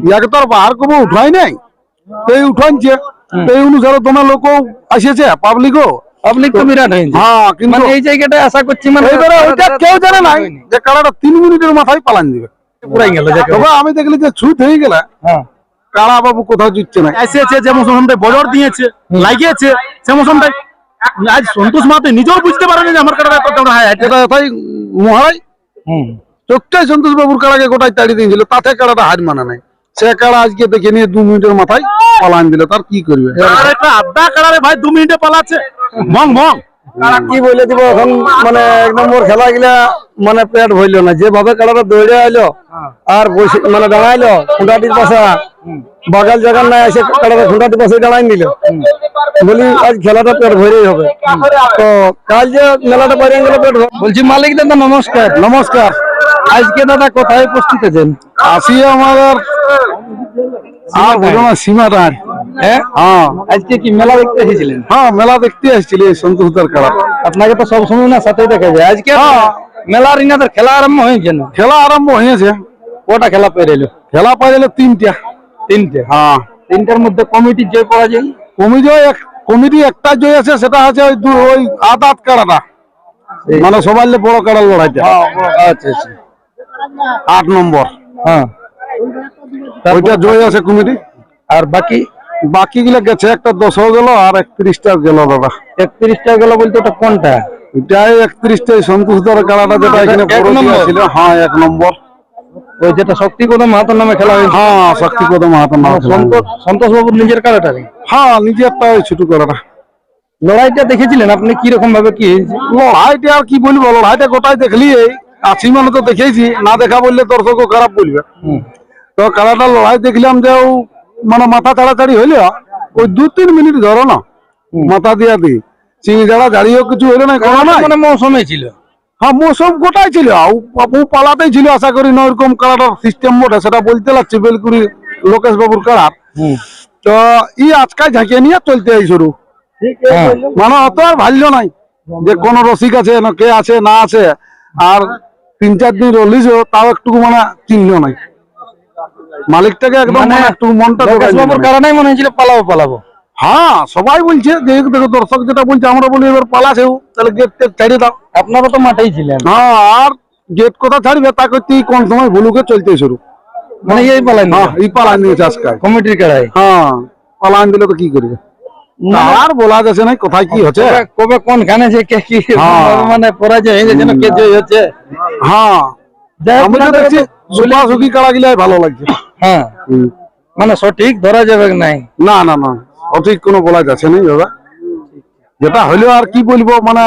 ইয়াকে তো আর বাহার কবো উঠাই নাই, এই উঠাইছে এই অনুসারে তোমার লোক আসেছে, পাবলিকও পাবলিক তো বিরাট হয়েছে। হ্যাঁ, কিন্তু মানে এই জায়গাটা আশা করছি মানে এইবারে ওইটা কেউ জানে নাই যে কাড়াটা 3 মিনিটের মাথায় পালান দিবে। পুরাই গেল যে তবে আমি দেখলি যে ছুট হয়ে গেলে কাড়া বাবু কোথাও জিতছে না। এসেছে যে মৌসুমটাই বজর দিয়েছে, লাগিয়েছে সে মৌসুমটাই আজ সন্তোষ মাহাতো নিজেও বুঝতে পারেনি যে আমার কাড়াটা কত হাই হাইট। এটা তাই মহারাই চোখটাই সন্তোষ বাবুর কাড়াকে গোটাই তাড়ি দিয়েছিল, তাতে কাড়াটা হার মানা নাই। সে কাড়া আজকে দেখে নিয়ে 2 মিনিটের মাথায় পালান দিল, তার কি করবে? আর একটা আড্ডা কাড়ারে ভাই 2 মিনিটে পালাচ্ছে মং মং। কি বলে দিব এখন, মানে 1 নম্বর খেলা গিলা মানে পেট ভইল না, যেভাবে কাড়াটা দৌড়ে আইলো আর মানে দাঁড়াইলো খুঁটাটির পাশে, বাগাল জায়গা না এসে কাড়াটা খুঁটাটির পাশে দাঁড়াই নিল। বলি আজ খেলাটা পেট ভরেই হবে, তো কাল যে মেলাটা বাইরে গেল পেট বলছি। মালিক দাদা নমস্কার। নমস্কার। আজকে দাদা কোথায় উপস্থিত আছেন? আসি আমাদের সীমাটা। হ্যাঁ, আজকে কি মেলা দেখতে এসেছিলেন? হ্যাঁ, মেলা দেখতে আসছিল সন্তোষদার কাড়া। আপনাকে তো সব সময় না সাথেই দেখা যায়। আজকে মেলার ইনাদের খেলা আরম্ভ হয়েছে না? খেলা আরম্ভ হয়েছে। কটা খেলা পেরেলো? খেলা পাইলে 3টা। 3টে? হ্যাঁ, 3টার মধ্যে কমিটির জয় পাওয়া যায়। কমিটি একটা জয় আছে, সেটা আছে ওই আদাত কাড়াটা, মানে সবাই বড় কাড়ার লড়াইটা। আচ্ছা আচ্ছা, 8 নম্বর। হ্যাঁ, ওইটা জয় আছে কমিটি। আর বাকি গুলা গেছে, একটা 10 গেল আর 31টা গেল দাদা। 31টা গেল বলতে ওটা কোনটা? এটাই 31টাই সন্তোষদার কাড়াটা, যেটা এখানে ছিল। হ্যাঁ, 1 নম্বর, ওই যেটা শক্তিপদ মাহাতোর নামে খেলা হয়েছে। হ্যাঁ, শক্তিপদ মাহাতোর নামে। সন্তোষ বাবুর নিজের কাড়াটা? হ্যাঁ, নিজেরটা ওই ছোট কাড়াটা। লড়াইটা দেখেছিলেন আপনি? কি রকম ভাবে কি লড়াইটা আর কি বলবো, লড়াইটা গোটাই দেখলি। 80 মানে তো দেখেছি, না দেখা বললে দর্শকও খারাপ বলবে। তো কাড়াটা লড়াই দেখলাম যে মানে মাথা ছাড়াছাড়ি হইলে ওই 2-3 মিনিট ধরো না, মাথা দিয়া দিই চিনি যারা দাঁড়িয়েও কিছু হইলো না। মানে মৌসুমে ছিল। হ্যাঁ, মৌসুম গোটাই ছিল, ও পালাতেই ছিল। আশা করি না ওইরকম কাড়াটার সিস্টেম বটে, সেটা বলতে লাগছে বেলকুড়ি লোকেশ বাবুর কাড়ার। তো আজকাল ঝাঁকিয়ে নিয়ে চলতে এই শুরু, মানে অত আর ভাল্য নাই যে কোন রসিক আছে না, কে আছে না আছে। আর 3-4 দিন রলিস, তাও একটু মানে চিহ্ন নাই। মালিকটাকে একদম একটু মনটা কারণেই মনে হয়েছিল পালাবো। হ্যাঁ, সবাই বলছে যে দেখো দর্শক যেটা বলছে, আমরা বলি এবার পালাছেও, তাহলে গেট ছাড়িয়ে দাও। আপনারা তো মাঠেই ছিলেন। হ্যাঁ, আর গেট কথা ছাড়বে তা করতে কোন সময় ভুলুকে চলতে শুরু, মানে এই পালাই। হ্যাঁ, এই পালান নিয়েছে আজকাল কমিটির কাড়াই। হ্যাঁ, পালান দিলে তো কি করবে, আর বলা যাচ্ছে না কোথায় কি হচ্ছে, কবে কোন খানে যে কে কি মানে পরাজয় হয়ে গেছে না, কে জয় হচ্ছে। হ্যাঁ, আমি তো দেখছি সুপাসুকি কাড়া গিলাই ভালো লাগছে। হ্যাঁ, মানে সঠিক ধরা যাবে নাই। না না না, সঠিক কোনো বলা যাচ্ছে না দাদা। যেটা হইলো আর কি বলবো, মানে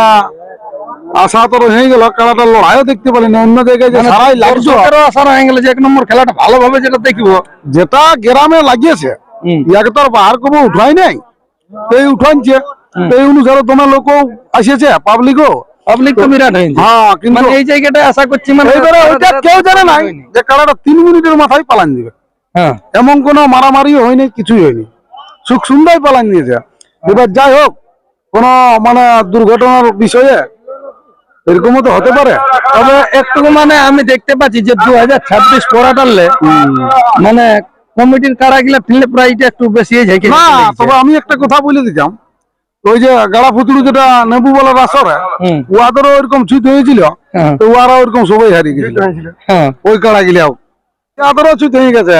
আশা তো হয়ে গেল, কাড়াটা লড়াইও দেখতে পারি না। অন্য জায়গায় যে সারাই লাগছে, আশা হয়ে গেল যে 1 নম্বর খেলাটা ভালোভাবে যেটা দেখবো, যেটা গ্রামে লাগিয়েছে ইয়াকে তো আর বাহার কবো উঠাই নাই, এই উঠাইছে এই অনুসারে তোমার লোক আসেছে, পাবলিকও তো বিরাট হয়েছে। হ্যাঁ, কিন্তু এই জায়গাটা আশা করছি মানে এইবারে ওইটা কেউ জানে নাই যে কাড়াটা 3 মিনিটের মাথায় পালান দিবে। হ্যাঁ, এমন কোনো মারামারিও হয়নি, কিছুই হয়নি, সুখ সুন্দর পালান দিয়েছে। এবার যাই হোক, কোন মানে দুর্ঘটনার বিষয়ে এরকমও তো হতে পারে। তবে একটু মানে আমি দেখতে পাচ্ছি যে 2026 পড়া টানলে মানে কমিটির কাড়া গিলা ফিরলে প্রাইসটা একটু বেশি হয়ে যায় না। তবে আমি একটা কথা বলে দিতাম, ওই যে গাড়া ফুতুড়ু যেটা নেবু বলার আসরে, ওয়াদেরও ওইরকম ছুট হয়েছিল, তো ওয়ারা ওইরকম সবাই হারিয়ে গেছিল ওই কাড়া গিলাও, ইয়াদেরও ছুট হয়ে গেছে।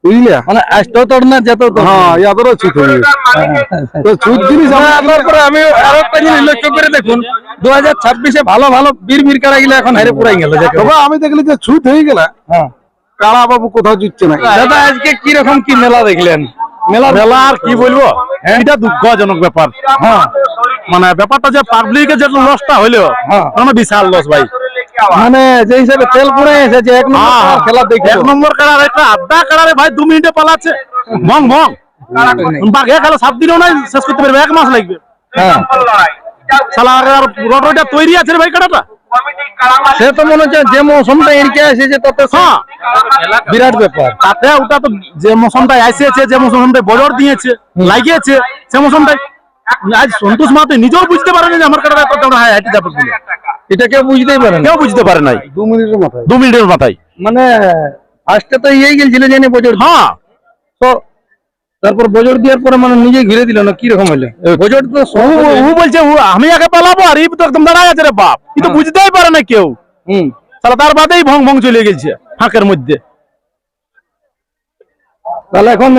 বুঝলে, মানে আসতো তোর না যেত। হ্যাঁ, ইয়াদেরও ছুট হয়ে গেছে। তো ছুট জিনিস আমি আরো একটা জিনিস লক্ষ্য করে দেখুন, 2026-এ ভালো ভালো বীর কাড়া গিলা এখন হারে পুরাই গেল। তবে আমি দেখলি যে ছুট হয়ে গেলে কাড়া বাবু কোথাও জিতছে না। দাদা, আজকে কিরকম কি মেলা দেখলেন? মেলা আর কি বলবো, এটা দুঃখজনক ব্যাপার। হ্যাঁ, মানে ব্যাপারটা যে পাবলিকের যে লসটা হইলো, মানে বিশাল লস ভাই। মানে যে হিসাবে তেল পুড়ে এসেছে 1 নম্বর খেলা দেখে, 1 নম্বর কাড়ার একটা আড্ডা কাড়ারে ভাই 2 মিনিটে পালাচ্ছে মং মং। বাঘে খেলা 7 দিনও নাই শেষ করতে পারবে, 1 মাস লাগবে। রোডটা তৈরি আছে ভাই কাড়াটা। সে তো মনে হচ্ছে যে মৌসুমটা এড়িয়ে এসেছে তাতে বিরাট ব্যাপার। তাতে ওটা তো যে মৌসুমটাই আসেছে, যে মৌসুমটাই বজর দিয়েছে, লাগিয়েছে, সে মৌসুমটাই আজ সন্তোষ মাহাতো নিজেও বুঝতে পারেনি যে আমার কাড়াটা কত হাই হাইটে যাবে বলে। এটা কেউ বুঝতেই পারে না, কেউ বুঝতে পারে নাই 2 মিনিটের মাথায়। 2 মিনিটের মাথায় মানে ফার্স্টে তো ইয়েই গেছিল জানি বজর হ্যাঁ তো তারপর বজর দেওয়ার পরে মানে নিজে ঘিরে দিল না কি রকম হইলো বজর তো ও বলছে আমি আগে পালাবো আর এই তো একদম দাঁড়ায় আছে রে বাপ ই তো বুঝতেই পারে না কেউ তাহলে তার বাদেই ভং ভং চলে গেছে ফাঁকের মধ্যে। তাহলে এখন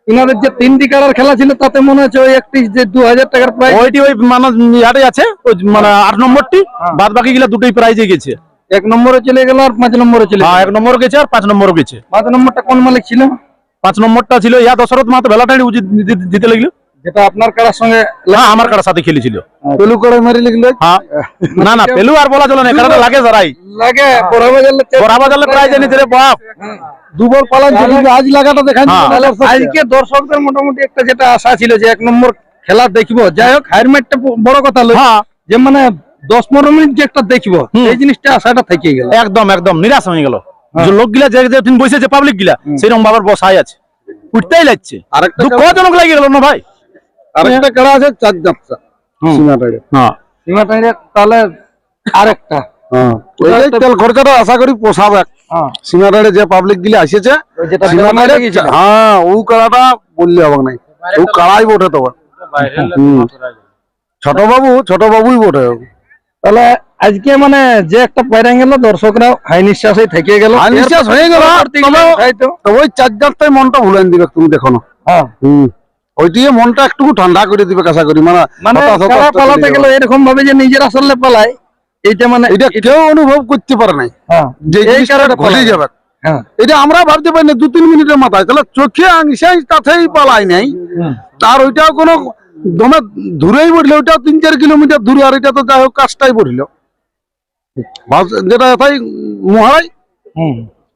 ইনাদের যে 3টি কাড়ার খেলা ছিল তাতে মনে হচ্ছে ওই একটি যে 2000 টাকার প্রাইজ ওইটি ওই মানে ইয়ারে আছে ওই মানে 8 নম্বরটি বাদ বাকি গুলা দুটোই প্রাইজে গেছে। 1 নম্বরে চলে গেল আর 5 নম্বরে চলে হ্যাঁ গেল 1 নম্বর গেছে আর 5 নম্বরও গেছে। 5 নম্বরটা কোন মালিক ছিল? 5 নম্বরটা ছিল ইয়া দশরথ মাহাতো ভেলাটাড়ি দিতে লাগলো। যেটা আপনার কাড়ার সঙ্গে হ্যাঁ আমার কাড়ার সাথে খেলেছিল। পেলু করে মেরে লিখলে হ্যাঁ না না পেলু আর বলা চলে না কারণ লাগে যারাই লাগে বরাবর জানলে প্রাইজ এনেছে রে বাপ। দুবার পালাচ্ছে কিন্তু আজ লাগাটা দেখাই হ্যাঁ। তাহলে আজকে দর্শকদের মোটামুটি একটা যেটা আশা ছিল যে 1 নম্বর খেলা দেখবো, যাই হোক হায়ার ম্যাচটা বড় কথা লই হ্যাঁ যে মানে 10-15 মিনিট যে একটা দেখবো এই জিনিসটা আশাটা থেকে গেল। একদম একদম নিরাশ হয়ে গেল। যে লোক গিলা যে যে দিন বসেছে পাবলিক গিলা সেইরকম বাবার বসাই আছে উঠতেই লাগছে। আরেকটা কজনক লাগিয়ে গেল না ভাই। আরেকটা কাড়া আছে 4 জাপসা সীমাটাড়ে। হ্যাঁ সীমাটাইরে তাহলে আরেকটা হ্যাঁ ওই তেল খরচাটা আশা করি পোষাবে। হ্যাঁ সীমাটাড়ে যে পাবলিক গিলা আসেছে যেটা সীমাটাড়ে গিয়েছিল। হ্যাঁ ও কাড়াটা বললে হবে নাই ও কাড়াই বটে তো ছোট বাবুই বটে। তাহলে আজকে মানে যে একটা পায়রা গেল দর্শকরা হাই নিঃশ্বাসে থেকে গেল হাই নিঃশ্বাস হয়ে গেল, তো তো ওই 4 জাপটাই মনটা ভুলেন দিবে তুমি দেখো না। হ্যাঁ ওইটিয়ে মনটা একটু ঠান্ডা করে দিবে আশা করি। মানে মানে হতাশ হতাশ খেলা তো পালাতে চলে গেল যাবে। এরকম ভাবে যে নিজের আসলে পালায় এইটা মানে এটা কেউ অনুভব করতে পারে নাই হ্যাঁ যে এই জিনিসটা কারণে ঘটে পালায়। যাবে। হ্যাঁ এটা আমরা ভাবতে পারি না 2-3 মিনিটের মাথায়, তাহলে চোখে আংশাই কাছেই পালাই নাই। তার ওইটাও কোনো দমে দূরেই পড়লো, ওইটাও 3-4 কিলোমিটার দূরে, আর এটা তো যাই হোক কাজটাই পড়িল যেটা তাই মহারাই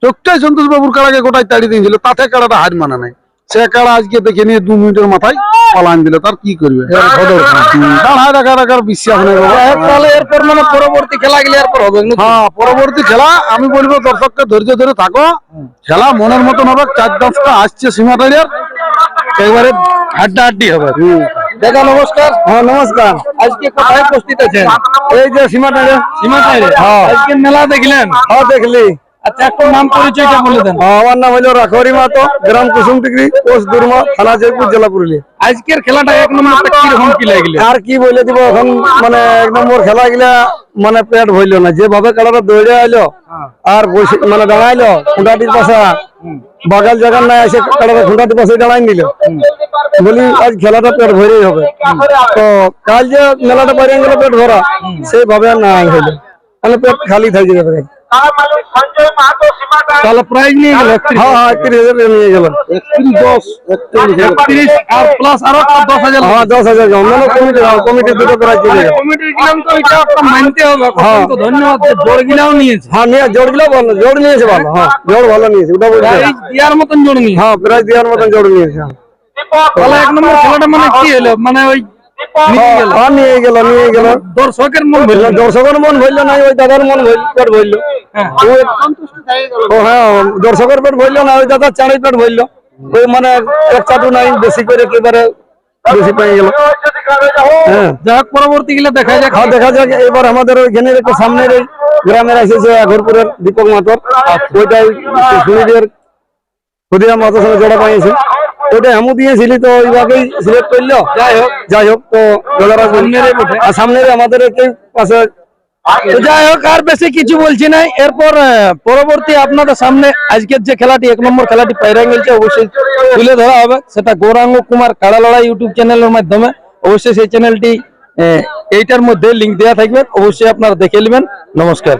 চোখটাই সন্তোষ বাবুর কাড়াকে গোটাই তাড়ি দিয়েছিল, তাতে কাড়াটা হার মানে নাই। সে কাড়া আজকে দেখে নিয়ে 2 মিনিটের মাথায় পালান দিল, তার কি করবে? দাঁড়ায় রাখার বিশ্বাস নেই বাবা। তাহলে এরপর মানে পরবর্তী খেলা গেলে এরপর হবে না? হ্যাঁ পরবর্তী খেলা আমি বলবো দর্শককে ধৈর্য ধরে থাকো, খেলা মনের মতন হবে। 4-10টা আসছে সীমাটাড়িয়ার, একেবারে হাড্ডাহাড্ডি হবে। দাদা নমস্কার। হ্যাঁ নমস্কার। আজকে কোথায় উপস্থিত আছেন? এই যে সীমাটাড়ে। সীমাটাইরে। হ্যাঁ। আজকে মেলা দেখলেন? হ্যাঁ দেখলি। আচ্ছা একটু নাম পরিচয়টা বলে দেন। আমার নাম হলো রাখরি মাতো, গ্রাম কুসুম টিকরি, পোস্ট দুর্মা, থানা জয়পুর, জেলা পুরুলিয়া। আজকের খেলাটা 1 নম্বরটা কি রকম কি লাগলো? আর কি বলে দিব এখন, মানে 1 নম্বর খেলা গিলা মানে পেট ভইল না, যেভাবে খেলাটা দৌড়ে আইলো আর মানে দাঁড়াইলো খুঁটাটির পাশে, বাগাল জায়গা না এসে খেলাটা খুঁটাটির পাশে দাঁড়াই নিল। বলি আজ খেলাটা পেট ভরেই হবে। তো কাল যে মেলাটা বাইরে গেল পেট ভরা, সেইভাবে আর না হইলো, তাহলে পেট খালি থাকি যাবে। তাহলে প্রাইজ নিয়ে গেল? হ্যাঁ হ্যাঁ 31,000 নিয়ে গেল। 31 আর প্লাস আরো 10,000। হ্যাঁ 10,000 কমিটি দুটো প্রাইজ চলে গেল। কমিটির গিলাম তো এটা একটা মানতে হবে। তো ধন্যবাদ যে জোর গিলাও নিয়েছে। হ্যাঁ নিয়ে জোর গুলো ভালো, জোর নিয়েছে ভালো। হ্যাঁ জোর ভালো নিয়েছে, ওটা বলছে। প্রাইজ দেওয়ার মতন জোর নিয়েছে। হ্যাঁ প্রাইজ দেওয়ার মতন জোর নিয়েছে। তাহলে 1 নম্বর খেলাটা মানে কি হলো, মানে ওই নিয়ে গেল হ্যাঁ নিয়ে গেল। দর্শকের মন ভরল। দর্শকের মন ভরল না, ওই দাদার মন পেট ভরল। ও হ্যাঁ দর্শকের পেট ভরল না, ওই দাদার চাঁড়ি পেট ভরল। ওই মানে এক চাটু নাই বেশি করে একেবারে বেশি পেয়ে গেল। হ্যাঁ যাক পরবর্তী গেলে দেখা যাক। হ্যাঁ দেখা যাক। এবার আমাদের ওইখানে একটু সামনের ওই গ্রামের এসেছে ঘরপুরের দীপক মাতর, ওইটাই সুনীদের খুদিয়া মাতার সঙ্গে জোড়া পাইছে, ওইটা আমু দিয়েছিলি তো ওইভাবেই সিলেক্ট করলো। যাই হোক তো সামনের আমাদের একই পাশে। তো যাই হোক আর বেশি কিছু বলছি না। এরপর পরবর্তী আপনাদের সামনে আজকের যে খেলাটি 1 নম্বর খেলাটি পায়রা গেলছে অবশ্যই তুলে ধরা হবে, সেটা গৌরাঙ্গ কুমার কাড়া লড়াই ইউটিউব চ্যানেলের মাধ্যমে। অবশ্যই সেই চ্যানেলটি এইটার মধ্যে লিঙ্ক দেওয়া থাকবে, অবশ্যই আপনারা দেখে নেবেন। নমস্কার।